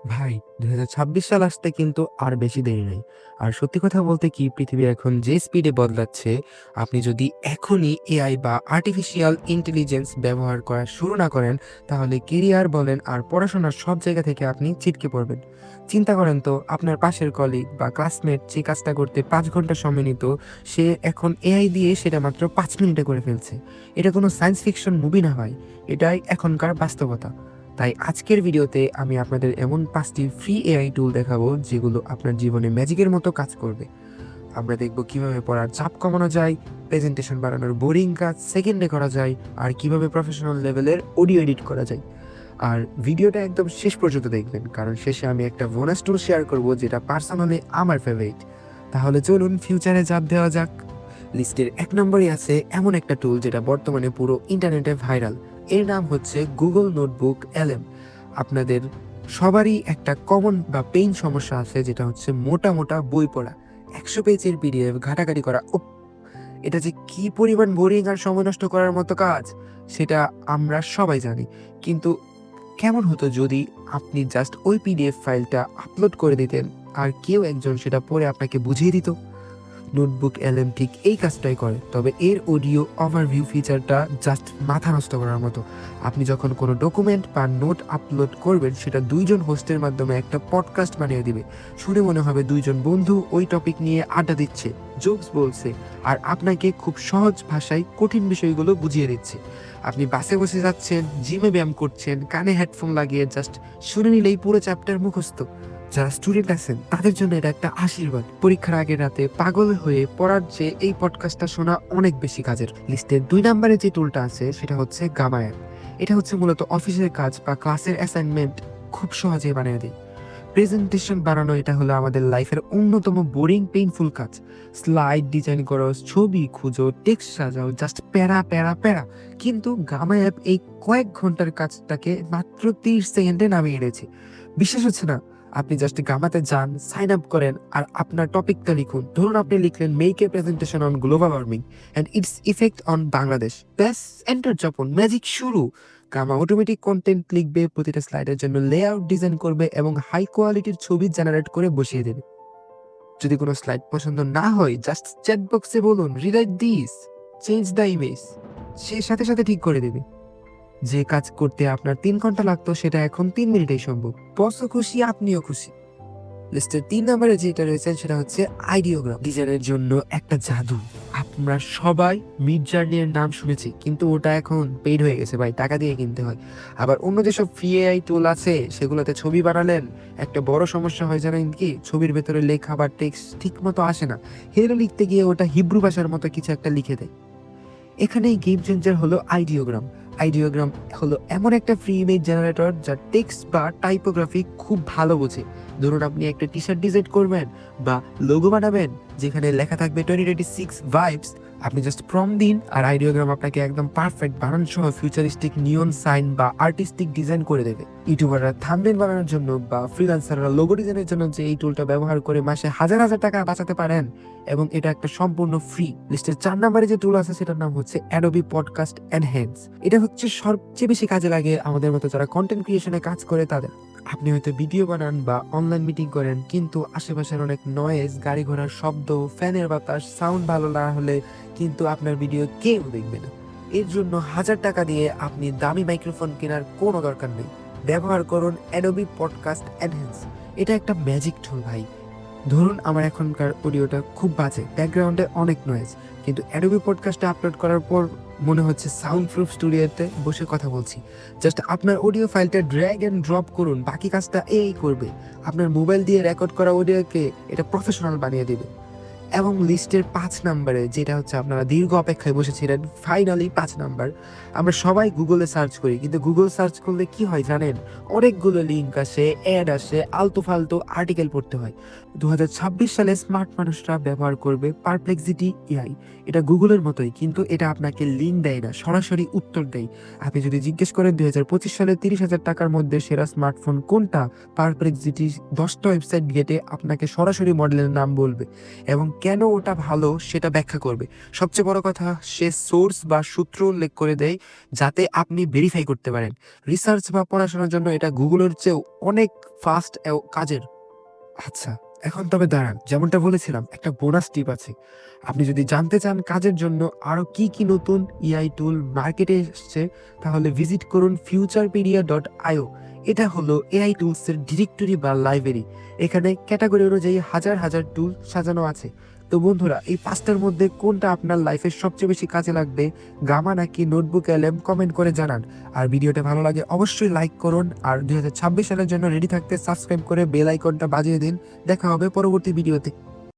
ভাই 2026 সাল আসতে কিন্তু আর বেশি দেরি নেই। আর সত্যি কথা বলতে কি, পৃথিবী এখন যে স্পিডে বদলাচ্ছে, আপনি যদি এখনই এআই বা আর্টিফিশিয়াল ইন্টেলিজেন্স ব্যবহার করা শুরু না করেন, তাহলে কেরিয়ার বলেন আর পড়াশোনার সব জায়গা থেকে আপনি ছিটকে পড়বেন। চিন্তা করেন তো, আপনার পাশের কলিগ বা ক্লাসমেট যে কাজটা করতে 5 ঘন্টা সময় নিত, সে এখন এআই দিয়ে সেটা মাত্র 5 মিনিটে করে ফেলছে। এটা কোনো সায়েন্স ফিকশন মুভি না ভাই, এটাই এখনকার বাস্তবতা। তাই আজকের ভিডিওতে আমি আপনাদের এমন 5টি ফ্রি এআই টুল দেখাবো যেগুলো আপনার জীবনে ম্যাজিকের মতো কাজ করবে। আমরা দেখব কিভাবে পড়ার চাপ কমানো যায়, প্রেজেন্টেশন বানানোর বোরিং কাজ সেকেন্ডে করা যায়, আর কিভাবে প্রফেশনাল লেভেলের অডিও এডিট করা যায়। আর ভিডিওটা একদম শেষ পর্যন্ত দেখবেন, কারণ শেষে আমি একটা বোনাস টুল শেয়ার করব যেটা পার্সোনালি আমার ফেভারিট। তাহলে চলুন ফিউচারে চাপ দেওয়া যাক। লিস্টের 1 নম্বরে আছে এমন একটা টুল যেটা বর্তমানে পুরো ইন্টারনেটে ভাইরাল। এর নাম হচ্ছে গুগল নোটবুক LM। আপনাদের সবারই একটা কমন বা পেইন সমস্যা আছে, যেটা হচ্ছে মোটা মোটা বই পড়া, 100 পেজের PDF ঘাটাঘাটি করা। এটা যে কি পরিমাণ বোরিং আর সময় নষ্ট করার মতো কাজ, সেটা আমরা সবাই জানি। কিন্তু কেমন হতো যদি আপনি জাস্ট ওই PDF ফাইলটা আপলোড করে দিতেন, আর কেউ একজন সেটা পড়ে আপনাকে বুঝিয়ে দিত? নোটবুক LM ঠিক এই কাজটাই করে, তবে এর অডিও ওভারভিউ ফিচারটা জাস্ট মাথা নষ্ট করার মতো। আপনি যখন কোনো ডকুমেন্ট বা নোট আপলোড করবেন, সেটা 2জন হোস্টের মাধ্যমে একটা পডকাস্ট বানিয়ে দিবে। শুনে মনে হবে 2জন বন্ধু ওই টপিক নিয়ে আড্ডা দিচ্ছে, জোকস বলছে, আর আপনাকে খুব সহজ ভাষায় কঠিন বিষয়গুলো বুঝিয়ে দিচ্ছে। আপনি বাসে বসে যাচ্ছেন, জিমে ব্যায়াম করছেন, কানে হেডফোন লাগিয়ে জাস্ট শুনে নিলেই পুরো চ্যাপ্টার মুখস্থ। যারা স্টুডেন্ট আছেন তাদের জন্য এটা একটা আশীর্বাদ। পরীক্ষার আগের রাতে পাগল হয়ে পড়ার চেয়ে এই পডকাস্টটা শোনা অনেক বেশি কাজের। লিস্টের 2 নম্বরে যে টুলটা আছে সেটা হচ্ছে গামা অ্যাপ। এটা হচ্ছে মূলত অফিসের কাজ বা ক্লাসের অ্যাসাইনমেন্ট খুব সহজে বানিয়ে দেয়। প্রেজেন্টেশন বানানো এটা হলো আমাদের লাইফের অন্যতম বোরিং পেইনফুল কাজ। স্লাইড ডিজাইন করো, ছবি খুঁজো, টেক্সট সাজাও, জাস্ট প্যারা প্যারা প্যারা। কিন্তু গামা অ্যাপ এই কয়েক ঘন্টার কাজটাকে মাত্র 30 সেকেন্ডে নামিয়ে এনেছে। বিশ্বাস হচ্ছে না? আপনি জাস্ট গামাতে যান, সাইন আপ করেন, আর আপনার টপিকটা লিখুন। ধরুন আপনি লিখলেন make a presentation on global warming and it's effect on Bangladesh. ব্যাস, এন্টার চাপুন, ম্যাজিক শুরু। গামা অটোমেটিক কন্টেন্ট লিখবে, প্রতিটা স্লাইডের জন্য লেআউট ডিজাইন করবে এবং হাই কোয়ালিটির ছবি জেনারেট করে বসিয়ে দেবে। যদি কোনো স্লাইড পছন্দ না হয়, জাস্ট চ্যাট বক্সে বলুন rewrite this, change the image, সে সাথে সাথে ঠিক করে দেবে। যে কাজ করতে আপনার 3 ঘন্টা লাগতো, সেটা এখন 3 মিনিটেই সম্ভব। বসও খুশি, আপনিও খুশি। লিস্টের 3 নম্বরে যেটা রয়েছে সেটা হচ্ছে আইডিওগ্রাম। ডিজাইনের জন্য একটা জাদু। আমরা সবাই মিড জার্নি এর নাম শুনেছি, কিন্তু ওটা এখন পেইড হয়ে গেছে ভাই, টাকা দিয়ে কিনতে হয়। আবার অন্য যেসব ফ্রি এআই টুল আছে সেগুলোতে ছবি বানালেন, একটা বড় সমস্যা হয় জানেন কি? ছবির ভেতরে লেখা বা টেক্সট ঠিক মতো আসে না। হেরে লিখতে গিয়ে ওটা হিব্রু ভাষার মতো কিছু একটা লিখে দেয়। এখানেই গেম চেঞ্জার হলো আইডিওগ্রাম। আইডিওগ্রাম হলো এমন একটা ফ্রি ইমেজ জেনারেটর যা টেক্সট বা টাইপোগ্রাফি খুব ভালো বোঝে। ধরুন আপনি একটা টি-শার্ট ডিজাইন করবেন বা লোগো বানাবেন যেখানে লেখা থাকবে 2026 ভাইবস। আপনি জাস্ট প্রম্পট দিন আর আইডিওগ্রাম আপনাকে একদম পারফেক্ট বানান সহ ফিউচারিস্টিক নিয়ন সাইন বা আর্টিস্টিক ডিজাইন করে দেবে। ইউটিউবাররা থাম্বনেল বানানোর জন্য বা ফ্রিল্যান্সাররা লোগো ডিজাইনের জন্য যে এই টুলটা ব্যবহার করে মাসে হাজার হাজার টাকা বাঁচাতে পারেন, এবং এটা একটা সম্পূর্ণ ফ্রি। লিস্টের 4 নম্বরে যে টুল আছে সেটার নাম হচ্ছে অ্যাডোবি পডকাস্ট এনহ্যান্স। এটা হচ্ছে সবচেয়ে বেশি কাজে লাগে আমাদের মতো যারা কন্টেন্ট ক্রিয়েশনে কাজ করে তাদের। আপনি হয়তো ভিডিও বানান বা অনলাইন মিটিং করেন, কিন্তু আশেপাশের অনেক নয়েজ, গাড়ি ঘোড়ার শব্দ, ফ্যানের বাতাস, সাউন্ড ভালো না হলে কিন্তু আপনার ভিডিও কেউ দেখবে না। এর জন্য হাজার টাকা দিয়ে আপনি দামি মাইক্রোফোন কেনার কোনো দরকার নেই। ব্যবহার করুন অ্যাডোবি পডকাস্ট এনহ্যান্স। এটা একটা ম্যাজিক টুল ভাই। ধরুন আমার এখনকার অডিওটা খুব বাজে, ব্যাকগ্রাউন্ডে অনেক নয়েজ, কিন্তু অ্যাডোবি পডকাস্টে আপলোড করার পর মনে হচ্ছে সাউন্ড প্রুফ স্টুডিওতে বসে কথা বলছি। জাস্ট আপনার অডিও ফাইলটা ড্র্যাগ অ্যান্ড ড্রপ করুন, বাকি কাজটা এই করবে। আপনার মোবাইল দিয়ে রেকর্ড করা অডিওকে এটা প্রফেশনাল বানিয়ে দেবে। এবং লিস্টের 5 নম্বরে যেটা হচ্ছে আপনারা দীর্ঘ অপেক্ষায় বসেছিলেন, ফাইনালি 5 নম্বর। আমরা সবাই গুগলে সার্চ করি, কিন্তু গুগল সার্চ করলে কি হয় জানেন? অনেকগুলো লিঙ্ক আসে, অ্যাড আসে, আলতু ফালতু আর্টিকেল পড়তে হয়। 2026 সালে স্মার্ট মানুষরা ব্যবহার করবে পারপ্লেক্সিটি এআই। এটা গুগলের মতোই, কিন্তু এটা আপনাকে লিঙ্ক দেয় না, সরাসরি উত্তর দেয়। আপনি যদি জিজ্ঞেস করেন 2025 সালে 30,000 টাকার মধ্যে সেরা স্মার্টফোন কোনটা, পারপ্লেক্সিটি 10টা ওয়েবসাইট ঘেটে আপনাকে সরাসরি মডেলের নাম বলবে। এবং কেন ওটা ভালো সেটা ব্যাখ্যা করবে। সবচেয়ে বড় কথা, সে সোর্স বা সূত্র উল্লেখ করে দেয় যাতে আপনি ভেরিফাই করতে পারেন। রিসার্চ বা পড়াশোনার জন্য এটা গুগলের চেয়েও অনেক ফাস্ট কাজের। আচ্ছা, এখন তবে দাঁড়ান, যেমনটা বলেছিলাম একটা বোনাস টিপ আছে। আপনি যদি জানতে চান কাজের জন্য আরো কি কি নতুন এআই টুল মার্কেটে এসছে, তাহলে ভিজিট করুন futurepedia.io। এটা হলো এআই টুলসের ডিরেক্টরি বা লাইব্রেরি। এখানে ক্যাটাগরি অনুযায়ী হাজার হাজার টুল সাজানো আছে। তো বন্ধুরা, এই 5টার মধ্যে কোনটা আপনার লাইফের সবচেয়ে বেশি কাজে লাগবে, গামা নাকি নোটবুক এলএম, কমেন্ট করে জানান। আর ভিডিওটা ভালো লাগে অবশ্যই লাইক করুন, আর 2026 সালের জন্য রেডি থাকতে সাবস্ক্রাইব করে বেল আইকনটা বাজিয়ে দিন। দেখা হবে পরবর্তী ভিডিওতে।